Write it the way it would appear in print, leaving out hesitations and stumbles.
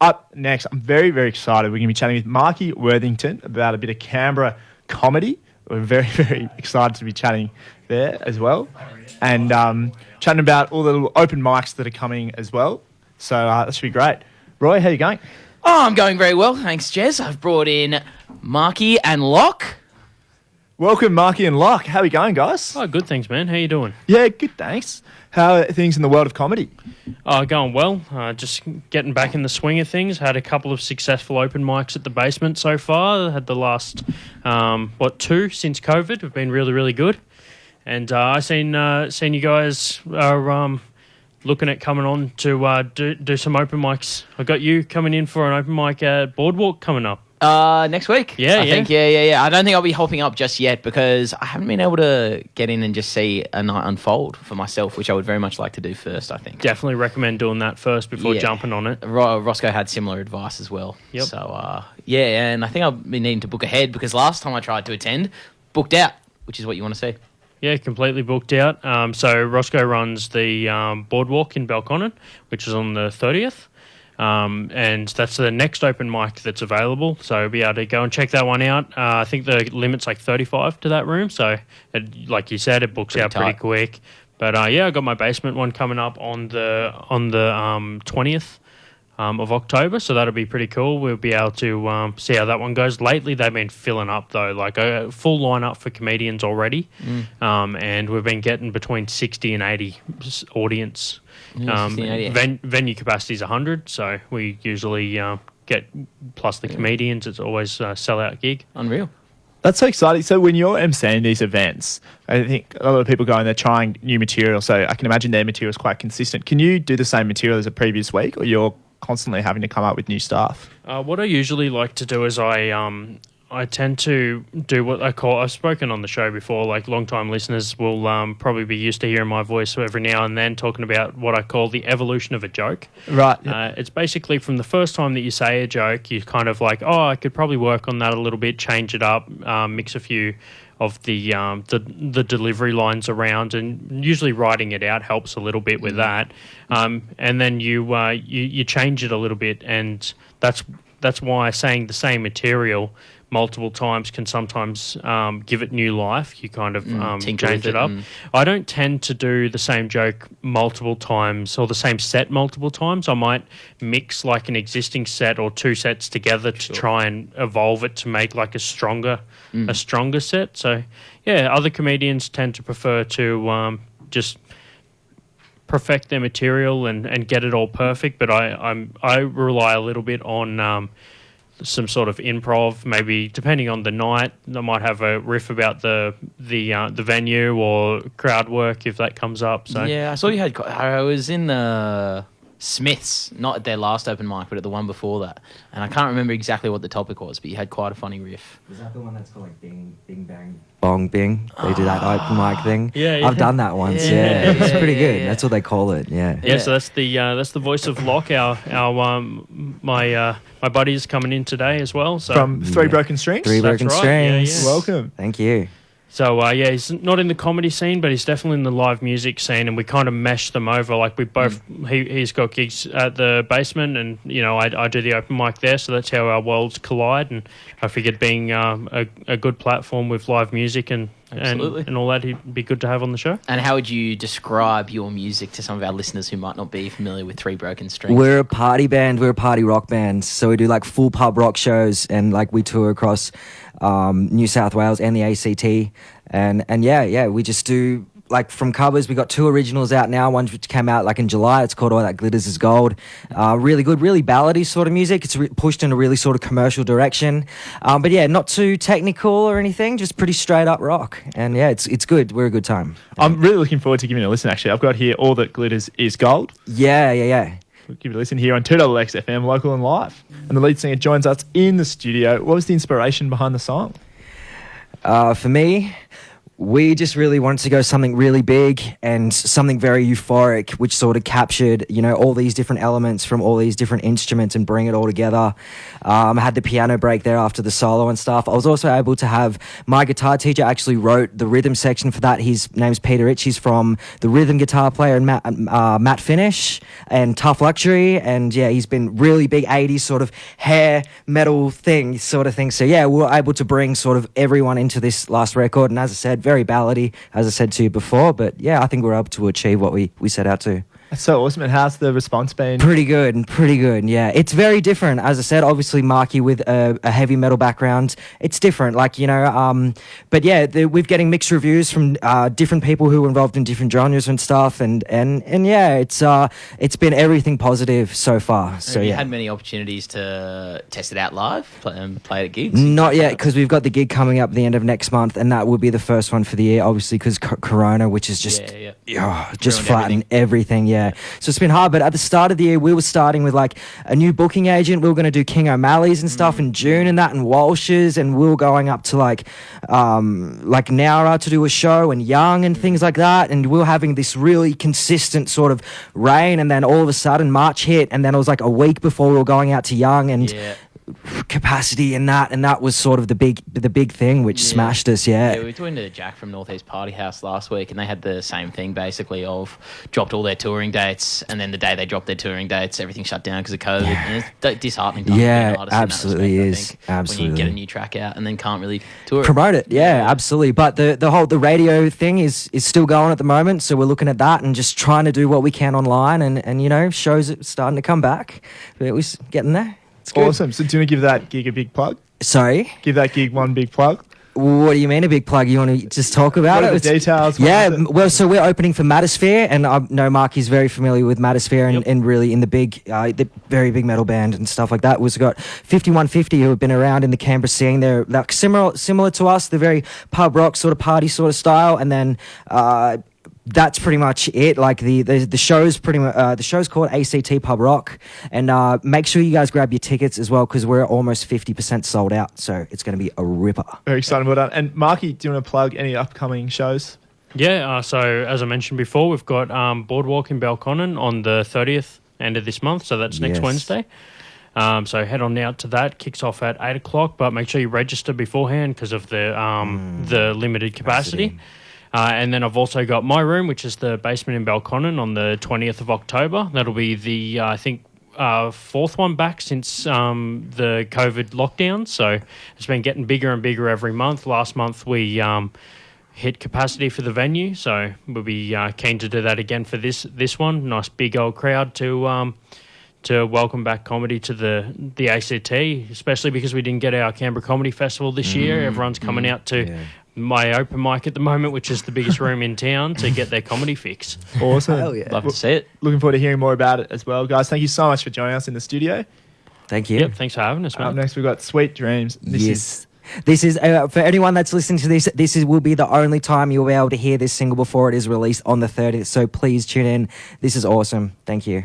up next, I'm very, very excited. We're going to be chatting with Marky Worthington about a bit of Canberra comedy. We're very, very excited to be chatting there as well. And chatting about all the little open mics that are coming as well. So that should be great. Roy, how you going? Oh, I'm going very well. Thanks, Jez. I've brought in Marky and LOCK. Welcome, Marky and LOCK. How are we going, guys? Oh, good, thanks, man. How you doing? Yeah, good, thanks. How are things in the world of comedy? Going well. Just getting back in the swing of things. Had a couple of successful open mics at the basement so far. Had the last, 2 since COVID. Have been really, really good. And I seen you guys are looking at coming on to do some open mics. I got you coming in for an open mic at Boardwalk coming up. Next week. I think. Yeah. I don't think I'll be hopping up just yet because I haven't been able to get in and just see a night unfold for myself, which I would very much like to do first, I think. Definitely recommend doing that first before jumping on it. Roscoe had similar advice as well. Yep. So, and I think I've been needing to book ahead because last time I tried to attend, booked out, which is what you want to see. Yeah, completely booked out. So Roscoe runs the Boardwalk in Belconnen, which is on the 30th. And that's the next open mic that's available. So you'll be able to go and check that one out. I think the limit's like 35 to that room. So like you said, it books out pretty quick. But I got my basement one coming up on the 20th of October. So that'll be pretty cool. We'll be able to see how that one goes. Lately, they've been filling up though, like a full lineup for comedians already. And we've been getting between 60 and 80 audience. Venue capacity is 100, so we usually get plus the comedians. It's always a sellout gig. Unreal. That's so exciting. So when you're emceeing these events, I think a lot of people go and they're trying new material, so I can imagine their material is quite consistent. Can you do the same material as the previous week, or you're constantly having to come up with new stuff? What I usually like to do is I tend to do what I call, I've spoken on the show before, like long-time listeners will probably be used to hearing my voice every now and then talking about what I call the evolution of a joke. Right. It's basically from the first time that you say a joke, you kind of like, oh, I could probably work on that a little bit, change it up, mix a few of the delivery lines around, and usually writing it out helps a little bit with that. And then you change it a little bit, and that's why saying the same material multiple times can sometimes give it new life. You kind of change it up. I don't tend to do the same joke multiple times or the same set multiple times. I might mix like an existing set or two sets together to try and evolve it to make like a stronger set. So yeah, other comedians tend to prefer to just perfect their material and get it all perfect, but I rely a little bit on some sort of improv, maybe depending on the night. I might have a riff about the venue or crowd work if that comes up. So yeah, I saw you had. I was in the Smiths, not at their last open mic, but at the one before that, and I can't remember exactly what the topic was, but you had quite a funny riff. Was that the one that's called like Bing Bang Bong Bing? They do that open mic thing. Yeah. I've done that once. Yeah. It's pretty good. That's what they call it. Yeah. So that's the voice of LOCK. My buddy's coming in today as well. So From Three Broken Strings? Three Broken right. Strings. Welcome. Thank you. So, he's not in the comedy scene, but he's definitely in the live music scene, and we kind of mesh them over. Like, we both, he's got gigs at the basement, and, I do the open mic there, so that's how our worlds collide, and I figured being a good platform with live music and all that, he'd be good to have on the show. And how would you describe your music to some of our listeners who might not be familiar with Three Broken Strings? We're a party band. We're a party rock band. So we do like full pub rock shows, and like we tour across New South Wales and the ACT. And we just do like from covers. We got 2 originals out now. One which came out like in July. It's called All That Glitters Is Gold. Really good, really ballady sort of music. It's pushed in a really sort of commercial direction. But yeah, not too technical or anything. Just pretty straight up rock. And yeah, it's good. We're a good time. I'm really looking forward to giving it a listen. Actually, I've got here All That Glitters Is Gold. Yeah. We'll give it a listen here on 2XX FM, local and live. And the lead singer joins us in the studio. What was the inspiration behind the song? For me, We just really wanted to go something really big and something very euphoric, which sort of captured, all these different elements from all these different instruments and bring it all together. I had the piano break there after the solo and stuff. I was also able to have my guitar teacher actually wrote the rhythm section for that. His name's Peter Rich. He's from the rhythm guitar player and Matt Finish and Tough Luxury. And yeah, he's been really big 80s sort of hair metal thing sort of thing. So yeah, we were able to bring sort of everyone into this last record. And as I said, very ballady, as I said to you before, but yeah, I think we're able to achieve what we set out to. That's so awesome. And how's the response been? Pretty good. Yeah, it's very different. As I said, obviously Marky with a heavy metal background, it's different. But yeah, we're getting mixed reviews from different people who are involved in different genres and stuff. And yeah, it's been everything positive so far. So Have you yeah. had many opportunities to test it out live, play it at gigs? Not yet, because we've got the gig coming up at the end of next month, and that will be the first one for the year, obviously, because Corona, which is just just Ruined flattened everything. Yeah, so it's been hard. But at the start of the year, we were starting with like a new booking agent. We were going to do King O'Malley's and stuff in June and that, and Walsh's, and we were going up to like Nowra to do a show and Young and things like that. And we were having this really consistent sort of rain, and then all of a sudden March hit, and then it was like a week before we were going out to Young and. Capacity and that was sort of the big thing which smashed us. Yeah, we were talking to Jack from Northeast Party House last week, and they had the same thing basically of dropped all their touring dates, and then the day they dropped their touring dates, everything shut down because of COVID. And it's disheartening. Absolutely is. Absolutely. When you get a new track out and then can't really tour promote it. Yeah, absolutely. But the radio thing is still going at the moment, so we're looking at that and just trying to do what we can online, and shows are starting to come back. But it was getting there. Awesome. So do you want to give that gig a big plug? Sorry? Give that gig one big plug. What do you mean a big plug? You want to just talk about What it? are the details? Yeah, well, so we're opening for Matosphere, and I know Marky's very familiar with Matosphere and really in the very big metal band and stuff like that. We've got 5150 who have been around in the Canberra scene. They're like similar to us. They're very pub rock sort of party sort of style, and then that's pretty much it. Like the show's the show's called ACT Pub Rock, and make sure you guys grab your tickets as well, because we're almost 50% sold out, so it's going to be a ripper. Very exciting. Well done. And Marky, do you want to plug any upcoming shows? Yeah, so as I mentioned before, we've got Boardwalk in Belconnen on the 30th, end of this month, so that's next Wednesday. So head on out to that. Kicks off at 8 o'clock, but make sure you register beforehand because of the limited capacity. And then I've also got My Room, which is the basement in Belconnen, on the 20th of October. That'll be the, I think, fourth one back since the COVID lockdown. So it's been getting bigger and bigger every month. Last month we hit capacity for the venue, so we'll be keen to do that again for this one. Nice big old crowd to welcome back comedy to the ACT, especially because we didn't get our Canberra Comedy Festival this year. Everyone's coming out to my open mic at the moment, which is the biggest room in town, to get their comedy fix. Awesome. Hell yeah. Love to see it. Looking forward to hearing more about it as well. Guys, thank you so much for joining us in the studio. Thank you. Yep, thanks for having us, man. Up next, we've got Sweet Dreams. This is for anyone that's listening to this will be the only time you'll be able to hear this single before it is released on the 30th, so please tune in. This is awesome. Thank you.